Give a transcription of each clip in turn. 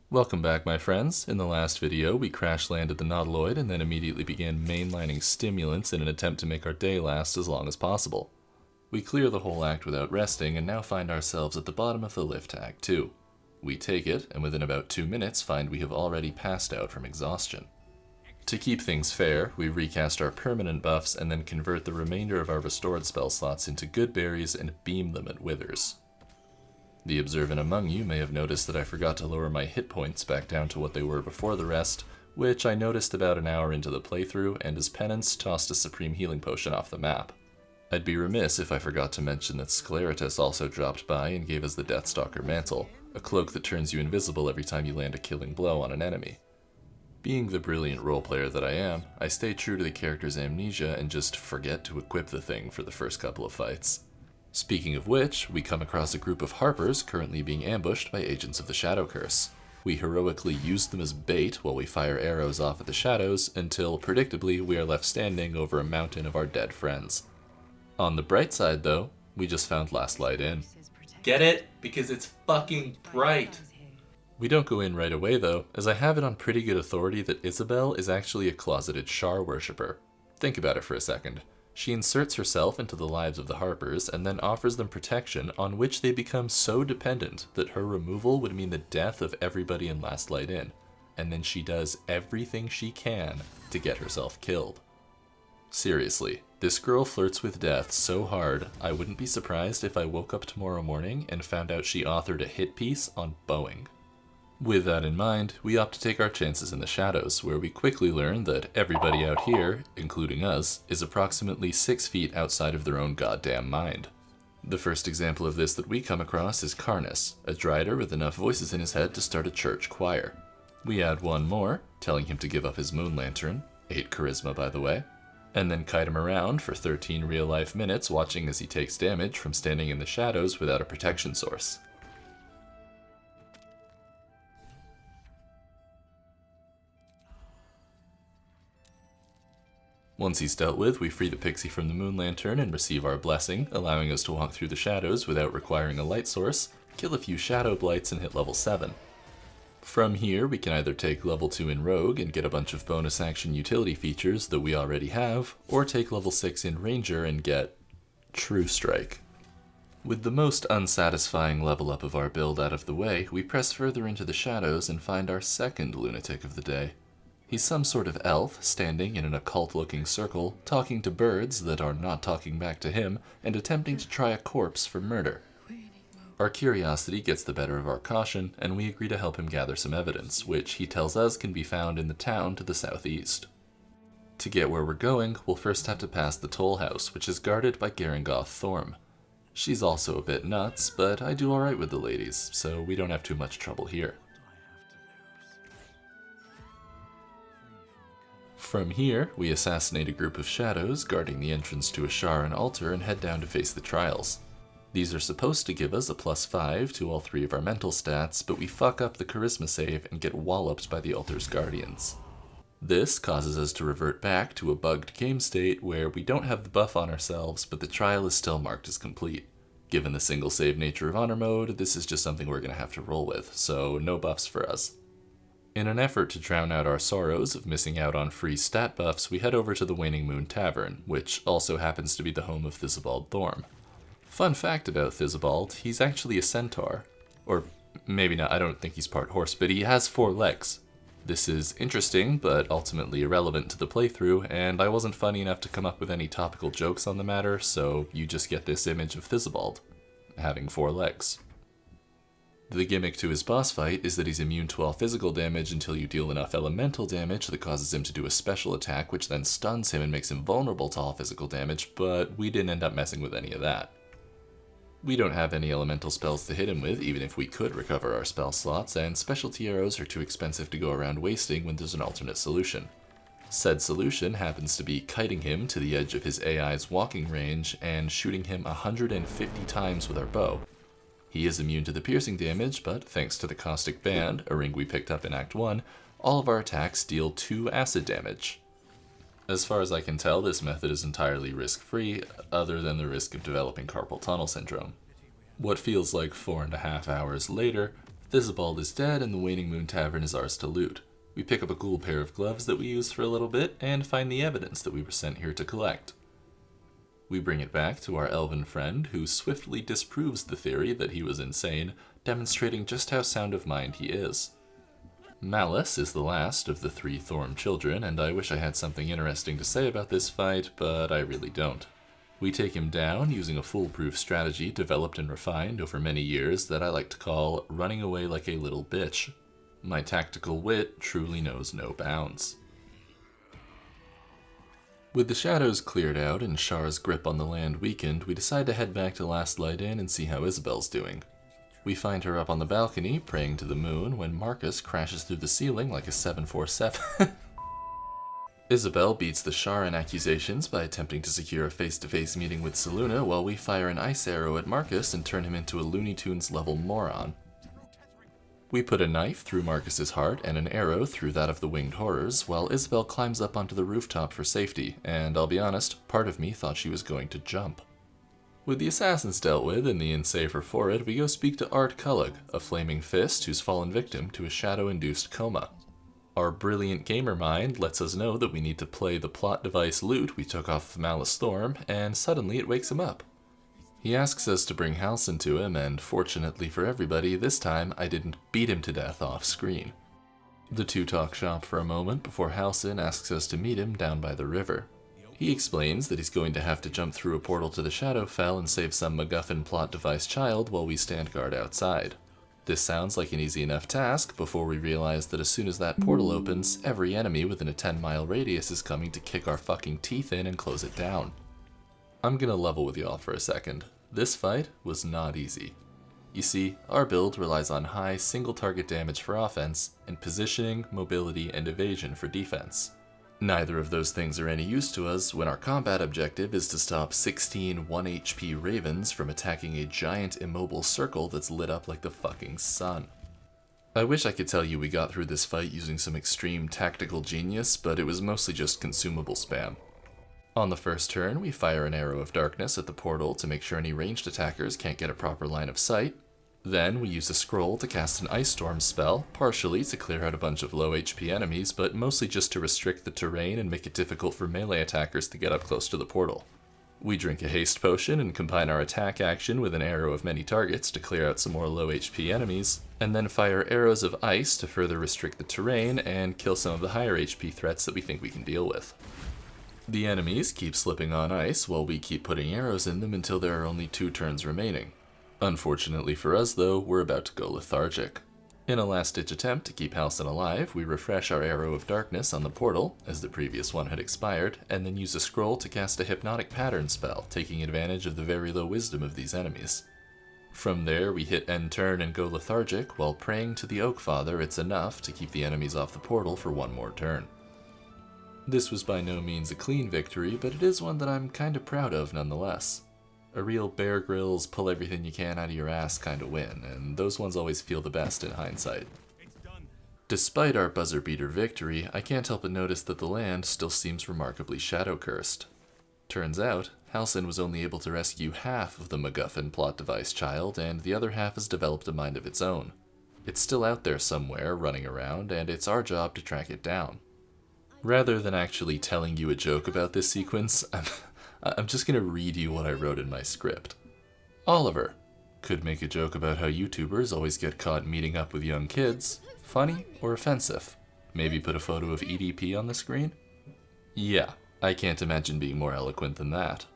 Welcome back, my friends. In the last video, we crash-landed the Nautiloid and then immediately began mainlining stimulants in an attempt to make our day last as long as possible. We clear the whole act without resting and now find ourselves at the bottom of the lift to Act 2. We take it, and within about 2 minutes find we have already passed out from exhaustion. To keep things fair, we recast our permanent buffs and then convert the remainder of our restored spell slots into good berries and beam them at withers. The observant among you may have noticed that I forgot to lower my hit points back down to what they were before the rest, which I noticed about an hour into the playthrough, and as penance tossed a supreme healing potion off the map. I'd be remiss if I forgot to mention that Scleritus also dropped by and gave us the Deathstalker Mantle, a cloak that turns you invisible every time you land a killing blow on an enemy. Being the brilliant roleplayer that I am, I stay true to the character's amnesia and just forget to equip the thing for the first couple of fights. Speaking of which, we come across a group of harpers currently being ambushed by agents of the Shadow Curse. We heroically use them as bait while we fire arrows off at the shadows until, predictably, we are left standing over a mountain of our dead friends. On the bright side, though, we just found Last Light In. Get it? Because it's fucking bright. We don't go in right away, though, as I have it on pretty good authority that Isabel is actually a closeted Shar worshipper. Think about it for a second. She inserts herself into the lives of the Harpers and then offers them protection on which they become so dependent that her removal would mean the death of everybody in Last Light In, and then she does everything she can to get herself killed. Seriously, this girl flirts with death so hard, I wouldn't be surprised if I woke up tomorrow morning and found out she authored a hit piece on Boeing. With that in mind, we opt to take our chances in the shadows, where we quickly learn that everybody out here, including us, is approximately 6 feet outside of their own goddamn mind. The first example of this that we come across is Carnes, a Drider with enough voices in his head to start a church choir. We add one more, telling him to give up his moon lantern, 8 charisma by the way, and then kite him around for 13 real-life minutes watching as he takes damage from standing in the shadows without a protection source. Once he's dealt with, we free the pixie from the moon lantern and receive our blessing, allowing us to walk through the shadows without requiring a light source, kill a few shadow blights, and hit level 7. From here, we can either take level 2 in Rogue and get a bunch of bonus action utility features that we already have, or take level 6 in Ranger and get True Strike. With the most unsatisfying level up of our build out of the way, we press further into the shadows and find our second lunatic of the day. He's some sort of elf, standing in an occult-looking circle, talking to birds that are not talking back to him, and attempting to try a corpse for murder. Our curiosity gets the better of our caution, and we agree to help him gather some evidence, which he tells us can be found in the town to the southeast. To get where we're going, we'll first have to pass the toll house, which is guarded by Ketheric Thorm. She's also a bit nuts, but I do alright with the ladies, so we don't have too much trouble here. From here, we assassinate a group of shadows guarding the entrance to a Sharan altar and head down to face the trials. These are supposed to give us a +5 to all 3 of our mental stats, but we fuck up the charisma save and get walloped by the altar's guardians. This causes us to revert back to a bugged game state where we don't have the buff on ourselves, but the trial is still marked as complete. Given the single save nature of Honor Mode, this is just something we're going to have to roll with, so no buffs for us. In an effort to drown out our sorrows of missing out on free stat buffs, we head over to the Waning Moon Tavern, which also happens to be the home of Ketheric Thorm. Fun fact about Ketheric, he's actually a centaur. Or maybe not, I don't think he's part horse, but he has 4 legs. This is interesting, but ultimately irrelevant to the playthrough, and I wasn't funny enough to come up with any topical jokes on the matter, so you just get this image of Ketheric having 4 legs. The gimmick to his boss fight is that he's immune to all physical damage until you deal enough elemental damage that causes him to do a special attack which then stuns him and makes him vulnerable to all physical damage, but we didn't end up messing with any of that. We don't have any elemental spells to hit him with, even if we could recover our spell slots, and specialty arrows are too expensive to go around wasting when there's an alternate solution. Said solution happens to be kiting him to the edge of his AI's walking range and shooting him 150 times with our bow. He is immune to the piercing damage, but thanks to the Caustic Band, a ring we picked up in Act 1, all of our attacks deal 2 acid damage. As far as I can tell, this method is entirely risk-free, other than the risk of developing carpal tunnel syndrome. What feels like 4.5 hours later, Thisbald is dead and the Waning Moon Tavern is ours to loot. We pick up a cool pair of gloves that we use for a little bit and find the evidence that we were sent here to collect. We bring it back to our elven friend, who swiftly disproves the theory that he was insane, demonstrating just how sound of mind he is. Malice is the last of the 3 Thorm children, and I wish I had something interesting to say about this fight, but I really don't. We take him down using a foolproof strategy developed and refined over many years that I like to call running away like a little bitch. My tactical wit truly knows no bounds. With the shadows cleared out and Shar's grip on the land weakened, we decide to head back to Last Light Inn and see how Isabel's doing. We find her up on the balcony, praying to the moon, when Marcus crashes through the ceiling like a 747. Isabel beats the Shar in accusations by attempting to secure a face-to-face meeting with Selûne while we fire an ice arrow at Marcus and turn him into a Looney Tunes level moron. We put a knife through Marcus's heart and an arrow through that of the winged horrors, while Isabel climbs up onto the rooftop for safety, and I'll be honest, part of me thought she was going to jump. With the assassins dealt with and the inn safer for it, we go speak to Art Cullig, a flaming fist who's fallen victim to a shadow-induced coma. Our brilliant gamer mind lets us know that we need to play the plot device loot we took off of Malice Thorm, and suddenly it wakes him up. He asks us to bring Halsin to him, and fortunately for everybody, this time I didn't beat him to death off screen. The two talk shop for a moment before Halsin asks us to meet him down by the river. He explains that he's going to have to jump through a portal to the Shadowfell and save some MacGuffin plot device child while we stand guard outside. This sounds like an easy enough task before we realize that as soon as that portal opens, every enemy within a 10-mile radius is coming to kick our fucking teeth in and close it down. I'm gonna level with y'all for a second. This fight was not easy. You see, our build relies on high single target damage for offense, and positioning, mobility, and evasion for defense. Neither of those things are any use to us when our combat objective is to stop 16 1 HP ravens from attacking a giant immobile circle that's lit up like the fucking sun. I wish I could tell you we got through this fight using some extreme tactical genius, but it was mostly just consumable spam. On the first turn, we fire an arrow of darkness at the portal to make sure any ranged attackers can't get a proper line of sight. Then we use a scroll to cast an Ice Storm spell, partially to clear out a bunch of low HP enemies, but mostly just to restrict the terrain and make it difficult for melee attackers to get up close to the portal. We drink a haste potion and combine our attack action with an arrow of many targets to clear out some more low HP enemies, and then fire arrows of ice to further restrict the terrain and kill some of the higher HP threats that we think we can deal with. The enemies keep slipping on ice while we keep putting arrows in them until there are only 2 turns remaining. Unfortunately for us though, we're about to go lethargic. In a last-ditch attempt to keep Halsin alive, we refresh our arrow of darkness on the portal, as the previous one had expired, and then use a scroll to cast a hypnotic pattern spell, taking advantage of the very low wisdom of these enemies. From there, we hit end turn and go lethargic, while praying to the Oak Father it's enough to keep the enemies off the portal for 1 more turn. This was by no means a clean victory, but it is one that I'm kinda proud of nonetheless. A real Bear Grylls pull everything you can out of your ass kind of win, and those ones always feel the best in hindsight. Despite our buzzer beater victory, I can't help but notice that the land still seems remarkably shadow cursed. Turns out, Halsin was only able to rescue half of the MacGuffin plot device child, and the other half has developed a mind of its own. It's still out there somewhere, running around, and it's our job to track it down. Rather than actually telling you a joke about this sequence, I'm just gonna read you what I wrote in my script. Oliver could make a joke about how YouTubers always get caught meeting up with young kids. Funny or offensive? Maybe put a photo of EDP on the screen? Yeah, I can't imagine being more eloquent than that.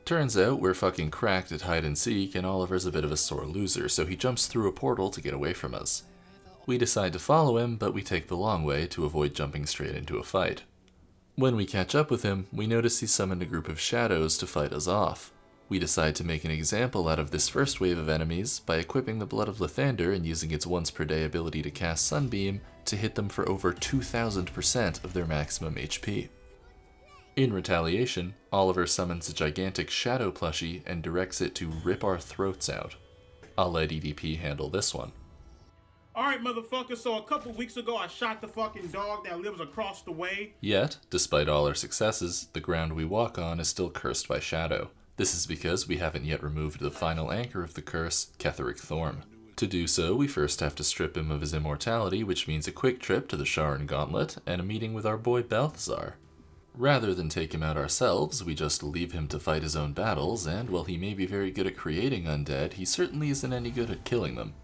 Turns out we're fucking cracked at hide and seek, and Oliver's a bit of a sore loser, so he jumps through a portal to get away from us. We decide to follow him, but we take the long way to avoid jumping straight into a fight. When we catch up with him, we notice he summoned a group of shadows to fight us off. We decide to make an example out of this first wave of enemies by equipping the Blood of Lathander and using its once per day ability to cast Sunbeam to hit them for over 2000% of their maximum HP. In retaliation, Oliver summons a gigantic shadow plushie and directs it to rip our throats out. I'll let EDP handle this one. Alright, motherfucker, so a couple weeks ago I shot the fucking dog that lives across the way. Yet, despite all our successes, the ground we walk on is still cursed by shadow. This is because we haven't yet removed the final anchor of the curse, Ketheric Thorm. To do so, we first have to strip him of his immortality, which means a quick trip to the Sharan Gauntlet and a meeting with our boy Balthazar. Rather than take him out ourselves, we just leave him to fight his own battles, and while he may be very good at creating undead, he certainly isn't any good at killing them.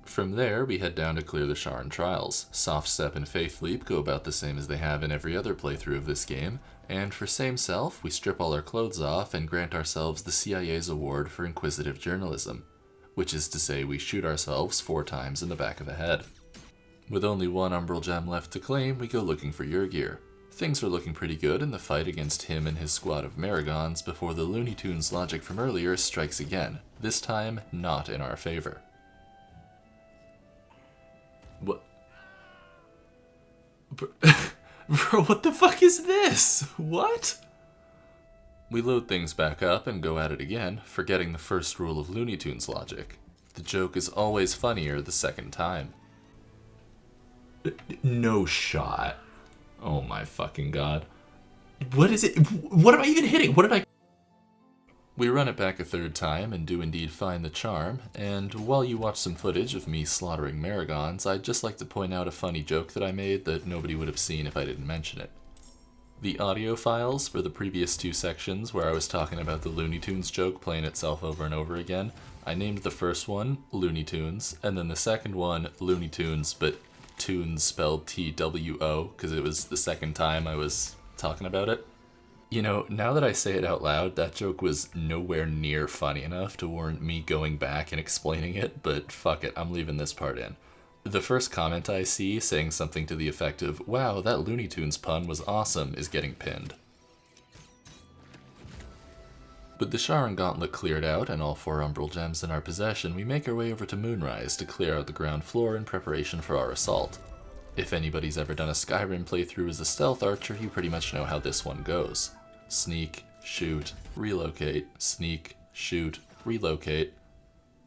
From there, we head down to clear the Sharan Trials. Soft Step and Faith Leap go about the same as they have in every other playthrough of this game, and for same self, we strip all our clothes off and grant ourselves the CIA's award for inquisitive journalism, which is to say we shoot ourselves 4 times in the back of the head. With only 1 Umbral Gem left to claim, we go looking for your gear. Things are looking pretty good in the fight against him and his squad of Marigons before the Looney Tunes logic from earlier strikes again, this time not in our favor. What? Bro, what the fuck is this? What? We load things back up and go at it again, forgetting the first rule of Looney Tunes logic. The joke is always funnier the second time. No shot. Oh my fucking god. What is it? What am I even hitting? What did I... We run it back a 3rd time and do indeed find the charm, and while you watch some footage of me slaughtering Marigons, I'd just like to point out a funny joke that I made that nobody would have seen if I didn't mention it. The audio files for the previous 2 sections where I was talking about the Looney Tunes joke playing itself over and over again, I named the first one Looney Tunes, and then the second one Looney Tunes, but Tunes spelled T-W-O, because it was the second time I was talking about it. You know, now that I say it out loud, that joke was nowhere near funny enough to warrant me going back and explaining it, but fuck it, I'm leaving this part in. The first comment I see saying something to the effect of, "Wow, that Looney Tunes pun was awesome," is getting pinned. With the Sharan Gauntlet cleared out and all 4 Umbral Gems in our possession, we make our way over to Moonrise to clear out the ground floor in preparation for our assault. If anybody's ever done a Skyrim playthrough as a stealth archer, you pretty much know how this one goes. Sneak, shoot, relocate, sneak, shoot, relocate.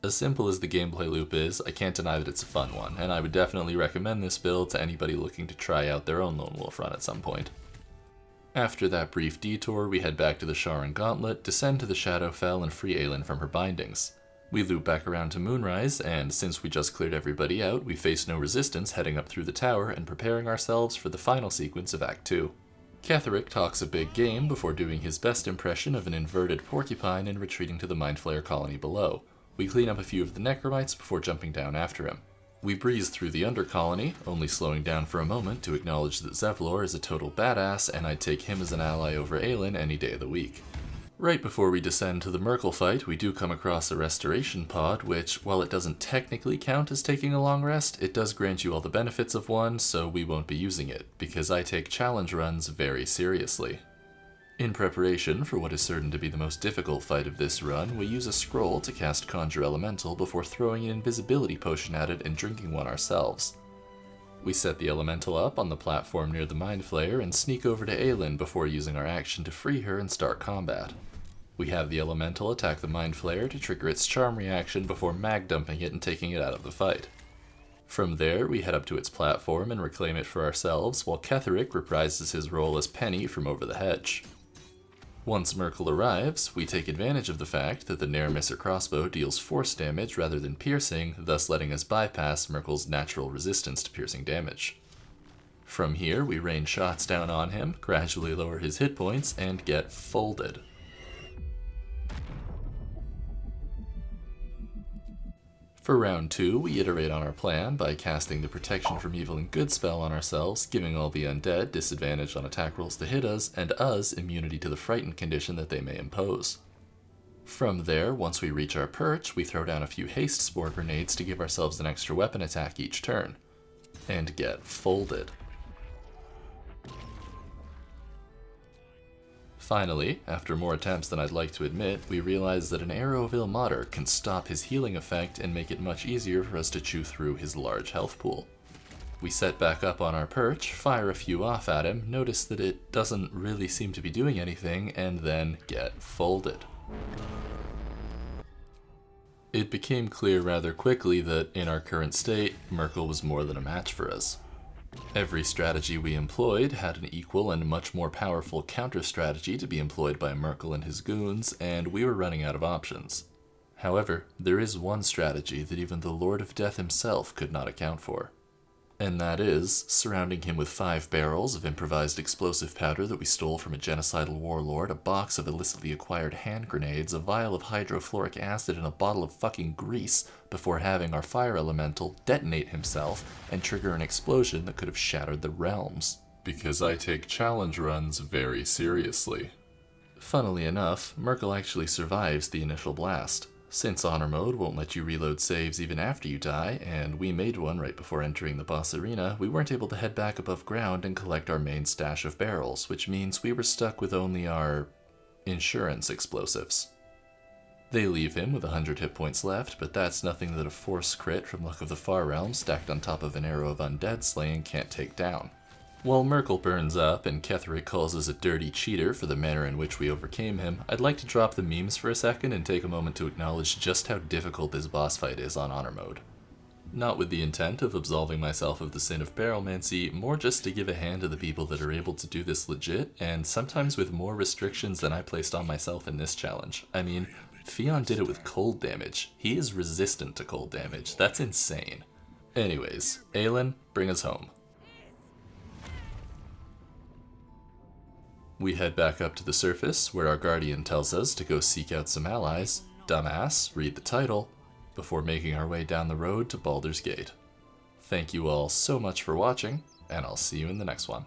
As simple as the gameplay loop is, I can't deny that it's a fun one, and I would definitely recommend this build to anybody looking to try out their own Lone Wolf run at some point. After that brief detour, we head back to the Sharan Gauntlet, descend to the Shadowfell, and free Aelin from her bindings. We loop back around to Moonrise, and since we just cleared everybody out, we face no resistance heading up through the tower and preparing ourselves for the final sequence of Act 2. Ketheric talks a big game before doing his best impression of an inverted porcupine and retreating to the Mind Flayer colony below. We clean up a few of the Necromites before jumping down after him. We breeze through the Undercolony, only slowing down for a moment to acknowledge that Zevlor is a total badass and I'd take him as an ally over Aelin any day of the week. Right before we descend to the Merkle fight, we do come across a restoration pod, which, while it doesn't technically count as taking a long rest, it does grant you all the benefits of one, so we won't be using it, because I take challenge runs very seriously. In preparation for what is certain to be the most difficult fight of this run, we use a scroll to cast Conjure Elemental before throwing an invisibility potion at it and drinking one ourselves. We set the elemental up on the platform near the Mind Flayer and sneak over to Aelin before using our action to free her and start combat. We have the elemental attack the Mind Flayer to trigger its charm reaction before mag dumping it and taking it out of the fight. From there, we head up to its platform and reclaim it for ourselves, while Ketheric reprises his role as Penny from over the hedge. Once Merkle arrives, we take advantage of the fact that the Nair Misser crossbow deals force damage rather than piercing, thus letting us bypass Merkle's natural resistance to piercing damage. From here, we rain shots down on him, gradually lower his hit points, and get folded. For round 2, we iterate on our plan by casting the Protection from Evil and Good spell on ourselves, giving all the undead disadvantage on attack rolls to hit us, and us immunity to the frightened condition that they may impose. From there, once we reach our perch, we throw down a few haste spore grenades to give ourselves an extra weapon attack each turn, and get folded. Finally, after more attempts than I'd like to admit, we realize that an Arrow of Ilmater can stop his healing effect and make it much easier for us to chew through his large health pool. We set back up on our perch, fire a few off at him, notice that it doesn't really seem to be doing anything, and then get folded. It became clear rather quickly that, in our current state, Merkle was more than a match for us. Every strategy we employed had an equal and much more powerful counter-strategy to be employed by Merkle and his goons, and we were running out of options. However, there is one strategy that even the Lord of Death himself could not account for. And that is, surrounding him with 5 barrels of improvised explosive powder that we stole from a genocidal warlord, a box of illicitly acquired hand grenades, a vial of hydrofluoric acid, and a bottle of fucking grease, before having our fire elemental detonate himself and trigger an explosion that could have shattered the realms. Because I take challenge runs very seriously. Funnily enough, Merkel actually survives the initial blast. Since Honor Mode won't let you reload saves even after you die, and we made one right before entering the boss arena, we weren't able to head back above ground and collect our main stash of barrels, which means we were stuck with only our insurance explosives. They leave him with 100 hit points left, but that's nothing that a force crit from Luck of the Far Realm stacked on top of an arrow of undead slaying can't take down. While Merkel burns up and Ketheric calls us a dirty cheater for the manner in which we overcame him, I'd like to drop the memes for a second and take a moment to acknowledge just how difficult this boss fight is on Honor Mode. Not with the intent of absolving myself of the sin of barrelmancy, more just to give a hand to the people that are able to do this legit, and sometimes with more restrictions than I placed on myself in this challenge. I mean, Fionn did it with cold damage. He is resistant to cold damage. That's insane. Anyways, Aelin, bring us home. We head back up to the surface, where our guardian tells us to go seek out some allies, dumbass, read the title, before making our way down the road to Baldur's Gate. Thank you all so much for watching, and I'll see you in the next one.